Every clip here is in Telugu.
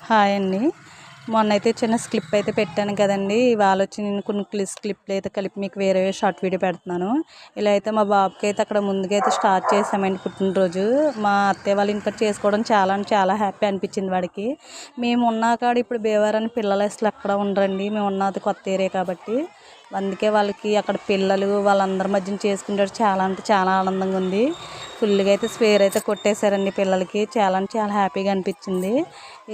హాయ్ అండి. మొన్నైతే చిన్న స్క్లిప్ అయితే పెట్టాను కదండీ! ఇవాళ వచ్చి నేను కొన్ని స్క్లిప్లు అయితే కలిపి మీకు వేరే షార్ట్ వీడియో పెడుతున్నాను. ఇలా అయితే మా బాబుకి అయితే అక్కడ ముందుగా అయితే స్టార్ట్ చేసామండి పుట్టినరోజు. మా అత్తయ్య వాళ్ళ ఇంటికాడ చేసుకోవడం చాలా అంటే చాలా హ్యాపీ అనిపించింది వాడికి. మేము ఉన్న కాడ ఇప్పుడు భీమవరం పిల్లలు అసలు ఎక్కడ ఉండరండి. మేము ఉన్నది కొత్త ఏరియా కాబట్టి. అందుకే వాళ్ళకి అక్కడ పిల్లలు వాళ్ళందరి మధ్యన చేసుకుంటారు. చాలా అంటే చాలా ఆనందంగా ఉంది. ఫుల్గా అయితే స్వేర్ అయితే కొట్టేశారండి పిల్లలకి. చాలా అంటే చాలా హ్యాపీగా అనిపించింది.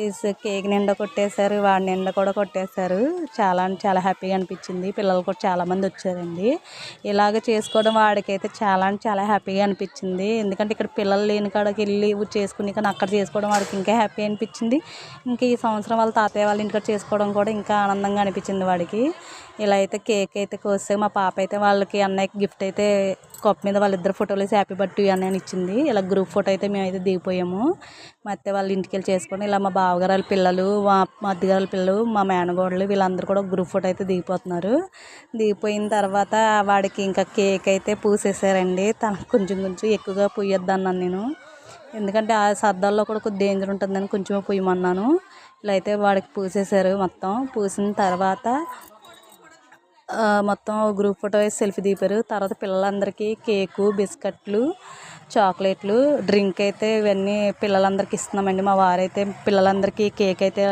ఈ కేక్ నిండా కొట్టేశారు, వాడి నిండా కూడా కొట్టేశారు. చాలా అంటే చాలా హ్యాపీగా అనిపించింది. పిల్లలు కూడా చాలామంది వచ్చారండి. ఇలాగ చేసుకోవడం వాడికైతే చాలా అంటే చాలా హ్యాపీగా అనిపించింది. ఎందుకంటే ఇక్కడ పిల్లలు లేని కాడకి వెళ్ళి చేసుకుని కానీ అక్కడ చేసుకోవడం వాడికి ఇంకా హ్యాపీ అనిపించింది. ఇంకా ఈ సంవత్సరం వాళ్ళ తాతయ్య వాళ్ళ ఇంటికాడ చేసుకోవడం కూడా ఇంకా ఆనందంగా అనిపించింది వాడికి. ఇలా అయితే కేక్ అయితే కోస్తే మా పాప అయితే వాళ్ళకి అన్నయ్యకి గిఫ్ట్ అయితే కప్ మీద వాళ్ళిద్దరు ఫోటోలు వేసి హ్యాపీ బర్త్డే అన్నయ్య ఇచ్చింది. ఇలా గ్రూప్ ఫోటో అయితే మేమైతే దిగిపోయాము. మా అత్తయ్య వాళ్ళ ఇంటికి వెళ్ళి చేసుకొని ఇలా మా బావగారు పిల్లలు మా అత్తగారు పిల్లలు మా మేనగోడలు వీళ్ళందరూ కూడా గ్రూప్ ఫోటో అయితే దిగిపోతున్నారు. దిగిపోయిన తర్వాత వాడికి ఇంకా కేక్ అయితే పూసేసారండి. తనకు కొంచెం కొంచెం ఎక్కువగా పూయొద్దన్నాను నేను. ఎందుకంటే ఆ సర్దాల్లో కూడా కొద్దిగా డేంజర్ ఉంటుందని కొంచెమే పూయమన్నాను. ఇలా అయితే వాడికి పూసేశారు. మొత్తం పూసిన తర్వాత మొత్తం గ్రూప్ ఫోటో వేసి సెల్ఫీ దిగారు. తర్వాత పిల్లలందరికీ కేకు, బిస్కెట్లు, చాక్లెట్లు, డ్రింక్ అయితే ఇవన్నీ పిల్లలందరికీ ఇస్తున్నామండి. మా వారైతే పిల్లలందరికీ కేక్ అయితే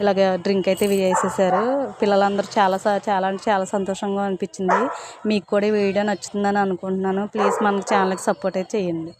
ఇలాగ డ్రింక్ అయితే వేసేసారు. పిల్లలందరూ చాలా అంటే చాలా సంతోషంగా అనిపించింది. మీకు కూడా ఈ వీడియో నచ్చుతుందని అనుకుంటున్నాను. ప్లీజ్ మన ఛానల్కి సపోర్ట్ అయితే చేయండి.